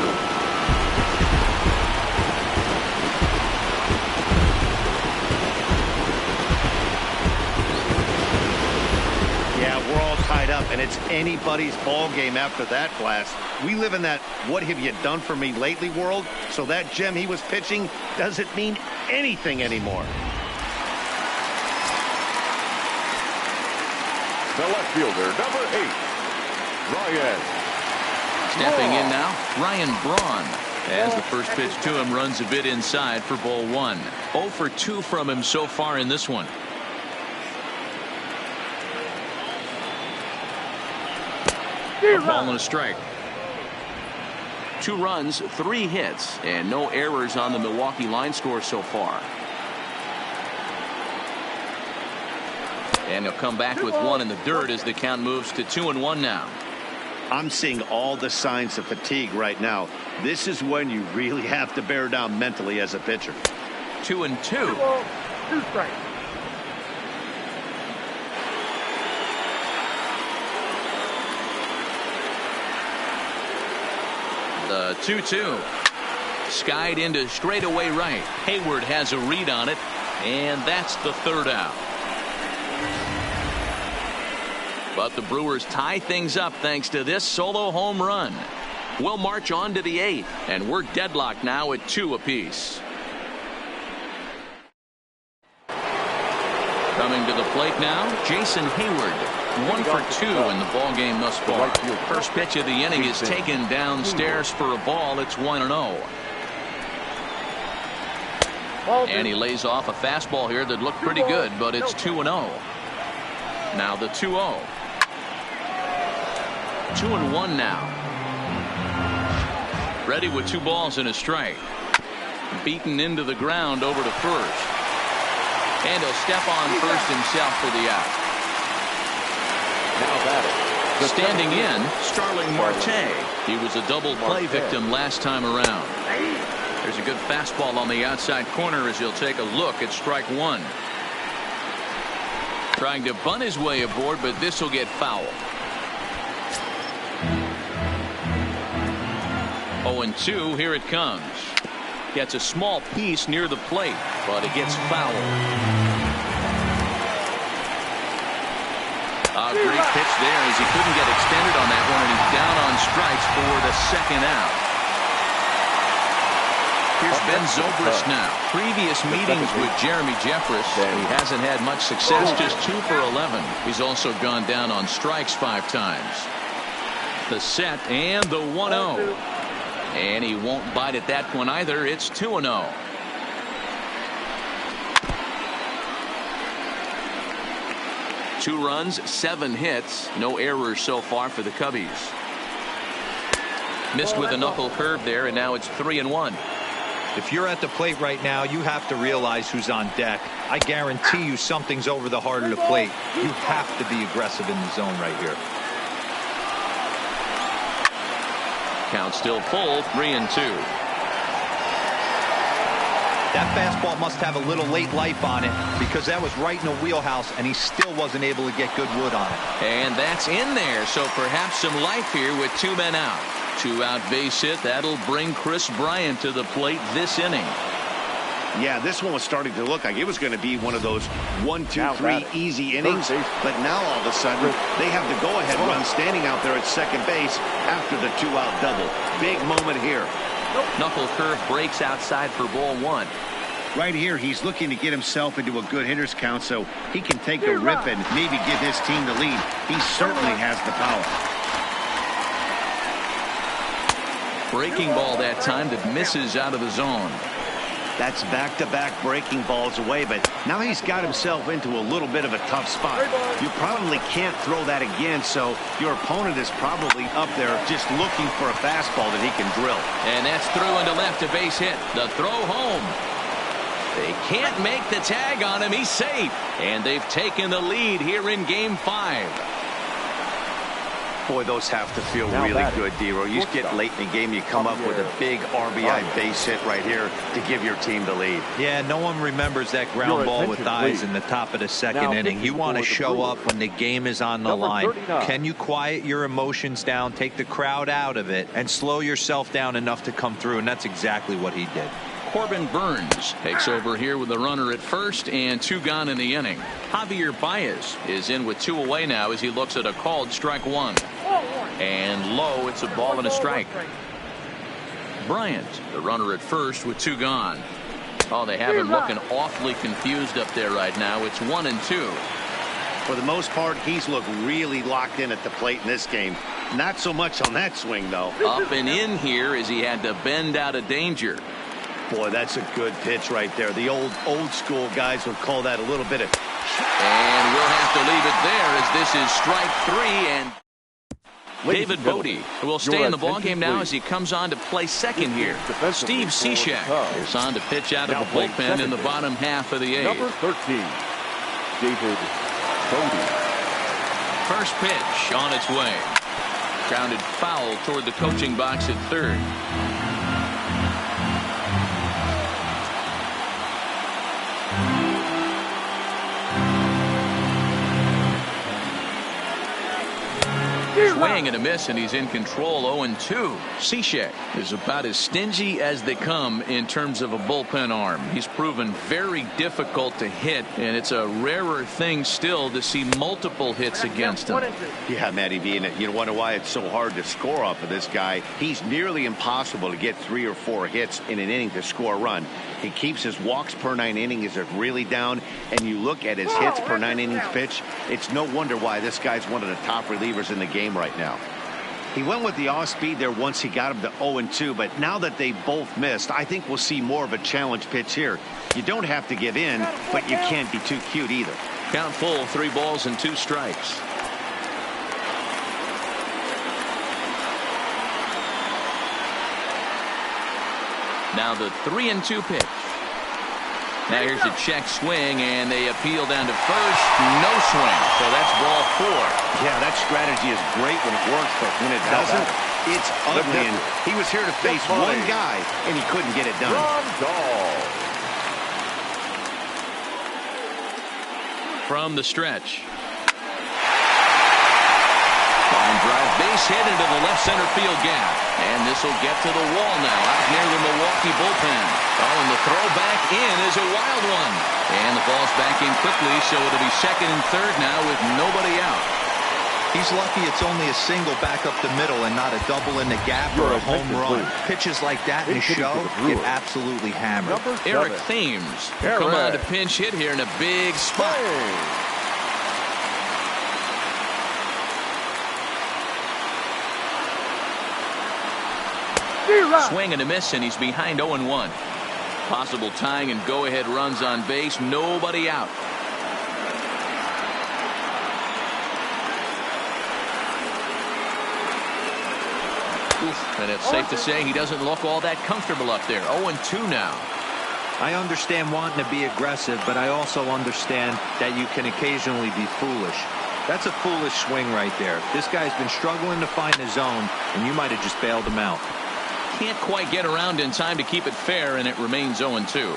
Yeah, we're all tied up, and it's anybody's ball game after that blast. We live in that what have you done for me lately world, so that gem he was pitching doesn't mean anything anymore. The left fielder, number 8, Ryan. Stepping in now, Ryan Braun. As the first pitch to him runs a bit inside for ball 1. 0 for 2 from him so far in this one. A ball and a strike. 2 runs, 3 hits, and no errors on the Milwaukee line score so far. And he'll come back with 1 in the dirt as the count moves to 2-1 now. I'm seeing all the signs of fatigue right now. This is when you really have to bear down mentally as a pitcher. 2-2. 2 strikes. The 2-2. Skied into straightaway right. Hayward has a read on it, and that's the 3rd out. But the Brewers tie things up thanks to this solo home run. We'll march on to the 8th, and we're deadlocked now at 2 apiece. Coming to the plate now, Jason Hayward. 1 for 2 in the ball game thus far. First pitch of the inning is taken downstairs for a ball. It's 1-0. And he lays off a fastball here that looked pretty good, but it's 2-0. Now the 2-0. 2-1 now. Ready with 2 balls and a strike. Beaten into the ground over to first. And he'll step on first himself for the out. Now batting. Standing in, Starling Marte. He was a double play victim last time around. There's a good fastball on the outside corner as he'll take a look at strike 1. Trying to bunt his way aboard, but this will get foul. 0-2, here it comes. Gets a small piece near the plate, but it gets fouled. A great pitch there as he couldn't get extended on that one, and he's down on strikes for the 2nd out. Here's Ben Zobrist now. Previous meetings with Jeremy Jeffress, he hasn't had much success, just 2 for 11. He's also gone down on strikes 5 times. The set and the 1-0. And he won't bite at that one either. It's 2-0. Two runs, 7 hits, no errors so far for the Cubbies. Missed with a knuckle curve there, and now it's 3-1. If you're at the plate right now, you have to realize who's on deck. I guarantee you something's over the heart of the plate. You have to be aggressive in the zone right here. Count still full, 3-2. That fastball must have a little late life on it because that was right in the wheelhouse and he still wasn't able to get good wood on it. And that's in there, so perhaps some life here with 2 men out. 2 out base hit. That'll bring Chris Bryant to the plate this inning. Yeah, this one was starting to look like it was going to be one of those 1, 2, 3 easy innings. But now all of a sudden they have the go-ahead run standing out there at second base after the 2-out double. Big moment here. Knuckle curve breaks outside for ball 1. Right here, he's looking to get himself into a good hitter's count so he can take a rip and maybe give his team the lead. He certainly has the power. Breaking ball that time that misses out of the zone. That's back-to-back breaking balls away, but now he's got himself into a little bit of a tough spot. You probably can't throw that again, so your opponent is probably up there just looking for a fastball that he can drill. And that's through into left, a base hit. The throw home. They can't make the tag on him. He's safe. And they've taken the lead here in Game 5. Boy, those have to feel really good, Dero. You get late in the game, you come up with a big RBI base hit right here to give your team the lead. Yeah, no one remembers that ground ball with eyes in the top of the 2nd inning. You want to show up when the game is on the line. Can you quiet your emotions down, take the crowd out of it, and slow yourself down enough to come through? And that's exactly what he did. Corbin Burns takes over here with a runner at first and 2 gone in the inning. Javier Baez is in with 2 away now as he looks at a called strike 1. And low, it's a ball and a strike. Bryant, the runner at first with 2 gone. Oh, they have him looking awfully confused up there right now. It's 1-2. For the most part, he's looked really locked in at the plate in this game. Not so much on that swing, though. Up and in here as he had to bend out of danger. Boy, that's a good pitch right there. The old school guys would call that a little bit of... And we'll have to leave it there as this is strike 3. And David Bodie will stay in the ballgame now as he comes on to play second here. Steve Cishek is on to pitch out of the bullpen in the bottom half of the 8th. Number 13, David Bodie. First pitch on its way. Grounded foul toward the coaching box at third. Swing and a miss, and he's in control. 0-2. Cishek is about as stingy as they come in terms of a bullpen arm. He's proven very difficult to hit, and it's a rarer thing still to see multiple hits against him. Yeah, Matty V, and you wonder why it's so hard to score off of this guy. He's nearly impossible to get 3 or 4 hits in an inning to score a run. He keeps his walks per 9 innings is really down, and you look at his hits per 9 innings pitch, it's no wonder why this guy's one of the top relievers in the game right now. He went with the off speed there once he got him to 0-2, but now that they both missed, I think we'll see more of a challenge pitch here. You don't have to give in, but you can't be too cute either. Count full, 3 balls and 2 strikes. Now the 3-2 pitch. Now here's a check swing, and they appeal down to first. No swing, so that's ball 4. Yeah, that strategy is great when it works, but when it doesn't, it's ugly. And he was here to face one guy, and he couldn't get it done. From the stretch. Line drive, base hit into the left center field gap. And this will get to the wall now out near the Milwaukee bullpen. Oh, and the throw back in is a wild one. And the ball's back in quickly, so it'll be second and third now with nobody out. He's lucky it's only a single back up the middle and not a double in the gap or a home run. Pitches like that in a show get absolutely hammered. Eric Thames will come on to pinch hit here in a big spot. Swing and a miss, and he's behind 0-1. Possible tying and go-ahead runs on base. Nobody out. And it's safe to say he doesn't look all that comfortable up there. 0-2 now. I understand wanting to be aggressive, but I also understand that you can occasionally be foolish. That's a foolish swing right there. This guy's been struggling to find his zone, and you might have just bailed him out. Can't quite get around in time to keep it fair, and it remains 0-2.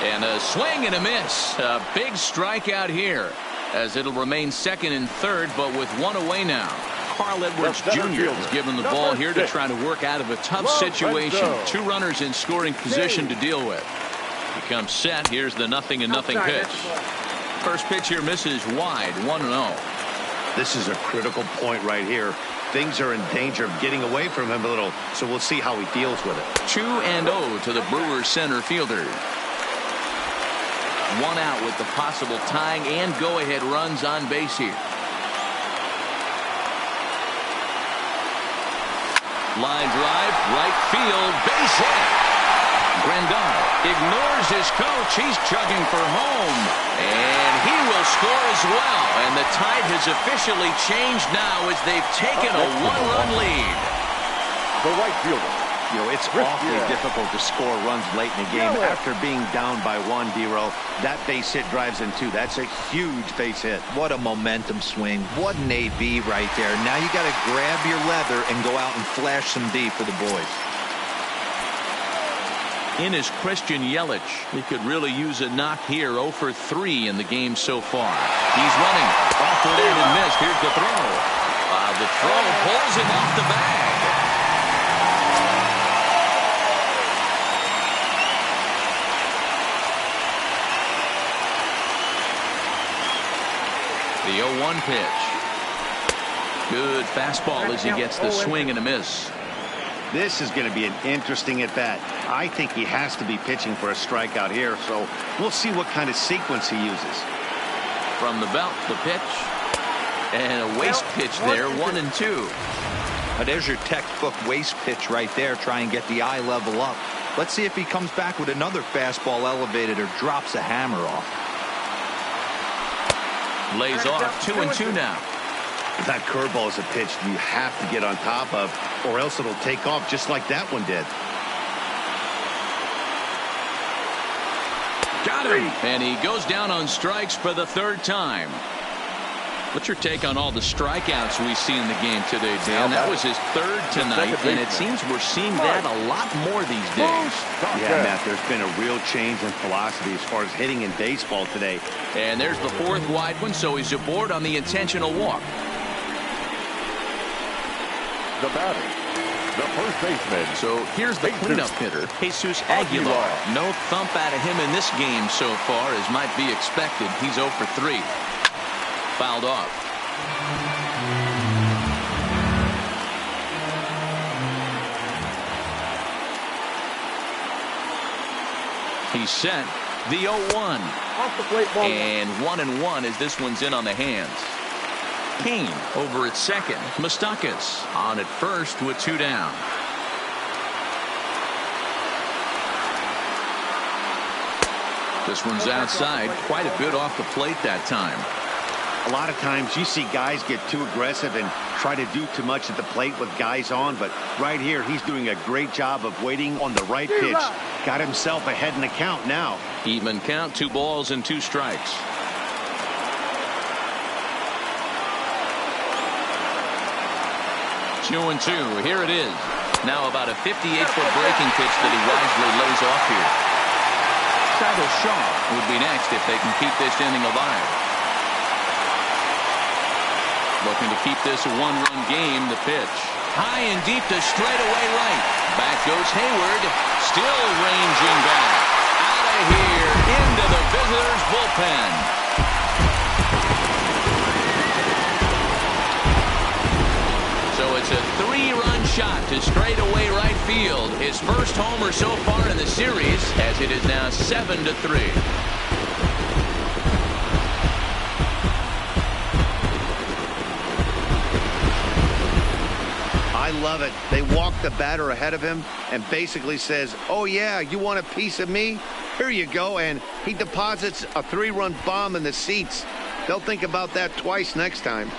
And a swing and a miss. A big strikeout here, as it'll remain second and third, but with 1 away now. Carl Edwards Jr. is given the ball here to try to work out of a tough situation. 2 runners in scoring position to deal with. He comes set. Here's the 0-0 pitch. First pitch here misses wide, 1-0. This is a critical point right here. Things are in danger of getting away from him a little, so we'll see how he deals with it. 2-0 to the Brewers center fielder. 1 out with the possible tying and go-ahead runs on base here. Line drive, right field, base hit. Grandal ignores his coach. He's chugging for home, and he will score as well. And the tide has officially changed now as they've taken a 1-run lead. The right fielder. You know, it's awfully difficult to score runs late in the game after being down by 1, D-Row. That base hit drives in 2. That's a huge base hit. What a momentum swing. What an AB right there. Now you got to grab your leather and go out and flash some D for the boys. In is Christian Yelich. He could really use a knock here. 0 for 3 in the game so far. He's running. Off it and missed. Here's the throw. The throw pulls him off the bag. The 0-1 pitch. Good fastball as he gets the swing and a miss. This is going to be an interesting at bat. I think he has to be pitching for a strikeout here, so we'll see what kind of sequence he uses. From the belt, the pitch. And a waste pitch there, 1-2. There's your textbook waste pitch right there. Try and get the eye level up. Let's see if he comes back with another fastball elevated or drops a hammer off. Lays off 2-2 now. That curveball is a pitch you have to get on top of, or else it'll take off just like that one did. Got him. And he goes down on strikes for the third time. What's your take on all the strikeouts we see in the game today, Dan? That was his third tonight, and it seems we're seeing that a lot more these days. Yeah, Matt, there's been a real change in philosophy as far as hitting in baseball today. And there's the fourth wide one, so he's aboard on the intentional walk. The batter, the first baseman. So here's the cleanup hitter, Jesus Aguilar. No thump out of him in this game so far, as might be expected. He's 0 for 3. Fouled off. He's set. The 0-1. Off the plate ball. And 1-1 as this one's in on the hands. Kane over at second. Moustakas on at first with 2 down. This one's outside. Quite a bit off the plate that time. A lot of times you see guys get too aggressive and try to do too much at the plate with guys on, but right here he's doing a great job of waiting on the right pitch. Got himself ahead in the count now. Even count, 2 balls and 2 strikes. 2-2. Here it is. Now about a 58-foot breaking pitch that he wisely lays off here. Travis Shaw would be next if they can keep this inning alive. Looking to keep this a 1-run game. The pitch. High and deep to straightaway right. Back goes Hayward. Still ranging back. Out of here. Into the visitors' bullpen. So it's a 3-run shot to straightaway right field. His first homer so far in the series, as it is now 7-3. I love it. They walk the batter ahead of him and basically says, oh yeah, you want a piece of me? Here you go. And he deposits a 3-run bomb in the seats. They'll think about that twice next time.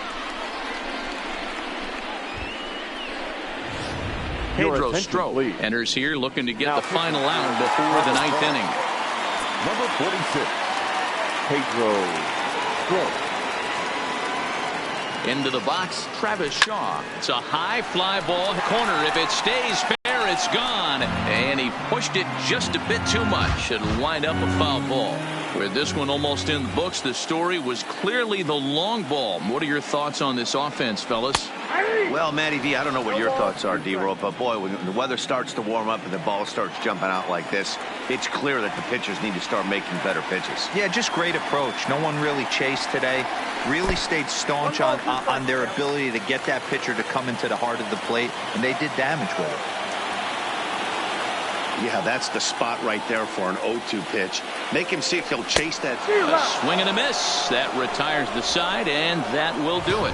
Pedro Strop enters here looking to get the final out before the 9th inning. Number 46, Pedro Strop. Into the box, Travis Shaw. It's a high fly ball corner. If it stays fair, it's gone. And he pushed it just a bit too much. It'll wind up a foul ball. With this one almost in the books, the story was clearly the long ball. What are your thoughts on this offense, fellas? Well, Matty V, I don't know what your thoughts are, D-Roll, but boy, when the weather starts to warm up and the ball starts jumping out like this, it's clear that the pitchers need to start making better pitches. Yeah, just great approach. No one really chased today. Really stayed staunch on their ability to get that pitcher to come into the heart of the plate, and they did damage with it. Yeah, that's the spot right there for an 0-2 pitch. Make him see if he'll chase that. A swing and a miss. That retires the side, and that will do it.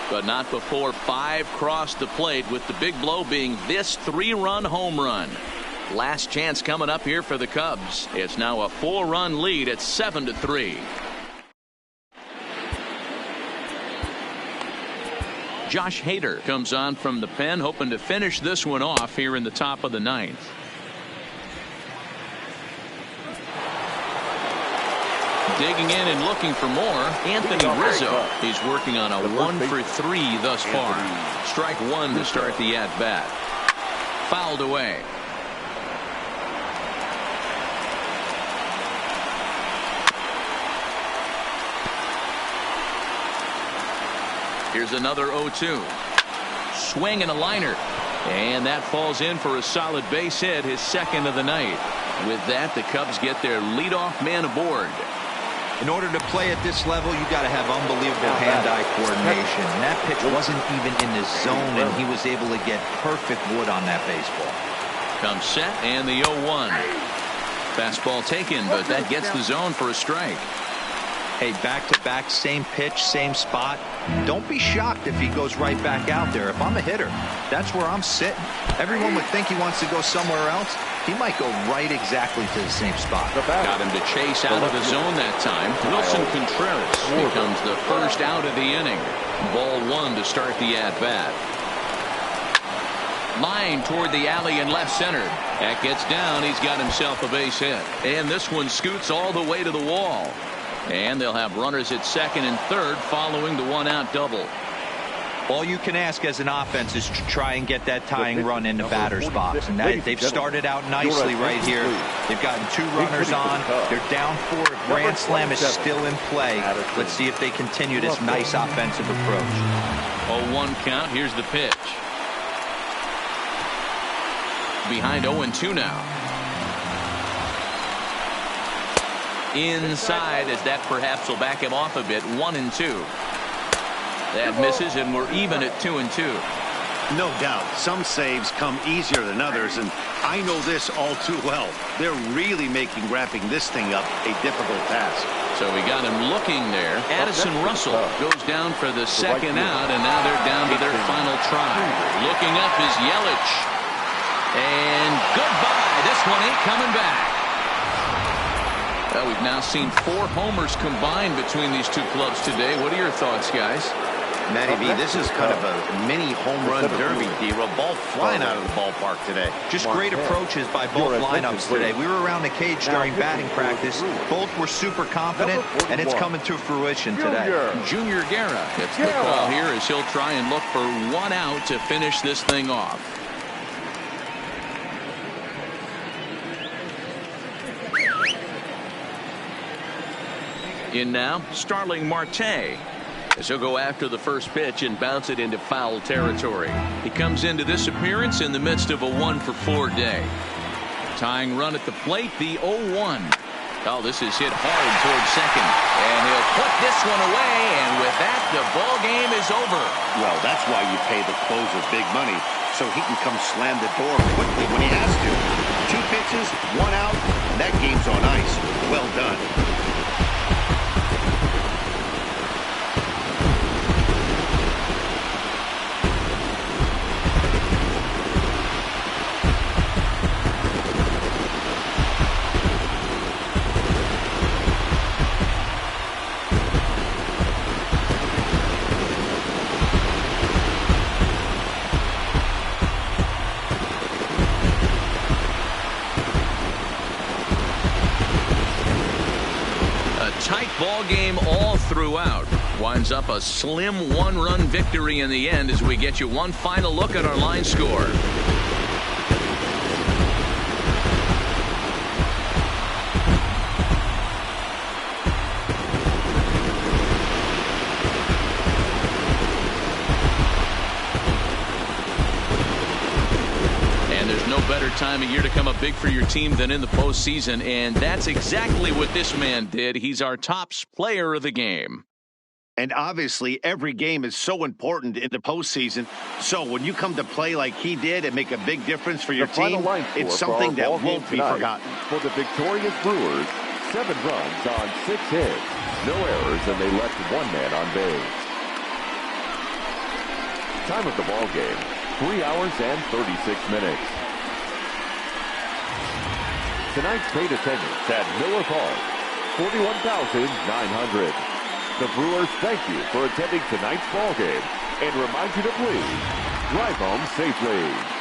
But not before 5 crossed the plate, with the big blow being this 3-run home run. Last chance coming up here for the Cubs. It's now a 4-run lead at 7-3. Josh Hader comes on from the pen, hoping to finish this one off here in the top of the 9th. Digging in and looking for more, Anthony Rizzo. He's working on a 1 for 3 thus far. Strike 1 to start the at-bat. Fouled away. Here's another 0-2. Swing and a liner. And that falls in for a solid base hit, his second of the night. With that, the Cubs get their leadoff man aboard. In order to play at this level, you got to have unbelievable hand-eye coordination. And that pitch wasn't even in the zone, and he was able to get perfect wood on that baseball. Comes set, and the 0-1. Fastball taken, but that gets the zone for a strike. Hey, back-to-back, same pitch, same spot. Don't be shocked if he goes right back out there. If I'm a hitter, that's where I'm sitting. Everyone would think he wants to go somewhere else. He might go right exactly to the same spot. Got him to chase out of the zone that time. Wilson Contreras becomes the first out of the inning. Ball 1 to start the at-bat. Line toward the alley and left center. That gets down. He's got himself a base hit. And this one scoots all the way to the wall. And they'll have runners at second and third following the one-out double. All you can ask as an offense is to try and get that tying run in the batter's box. And they've started out nicely right here. They've gotten 2 runners on. They're down 4. Grand Slam is still in play. Let's see if they continue this nice offensive approach. 0-1 count. Here's the pitch. Behind 0-2 now. Inside, as that perhaps will back him off a bit. 1-2. That misses, and we're even at 2-2. No doubt, some saves come easier than others, and I know this all too well. They're really making wrapping this thing up a difficult task. So we got him looking there. Addison Russell goes down for the second out, and now they're down to their final try. Looking up is Yelich. And goodbye. This one ain't coming back. Well, we've now seen 4 homers combined between these two clubs today. What are your thoughts, guys? Matty V, this is kind of a mini home run derby deal. A ball flying out of the ballpark today. Just great approaches by both lineups today. We were around the cage during batting practice. Both were super confident, and it's coming to fruition today. Junior Guerra gets the call here as he'll try and look for 1 out to finish this thing off. In now, Starling Marte, as he'll go after the first pitch and bounce it into foul territory. He comes into this appearance in the midst of a 1-for-4 day. Tying run at the plate, the 0-1. Oh, this is hit hard towards second. And he'll put this one away, and with that, the ball game is over. Well, that's why you pay the closer big money, so he can come slam the door quickly when he has to. 2 pitches, 1 out, and that game's on ice. Well done. Ball game all throughout. Winds up a slim 1-run victory in the end as we get you one final look at our line score. Better time of year to come up big for your team than in the postseason, and that's exactly what this man did. He's our top player of the game. And obviously, every game is so important in the postseason. So when you come to play like he did and make a big difference for your team, it's something that won't be forgotten. For the victorious Brewers, 7 runs on 6 hits, no errors, and they left 1 man on base. Time of the ball game, 3 hours and 36 minutes. Tonight's paid attendance at Miller Park, 41,900. The Brewers thank you for attending tonight's ball game and remind you to please drive home safely.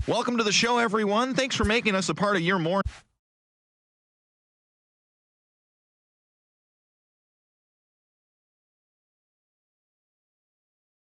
Welcome to the show, everyone. Thanks for making us a part of your morning.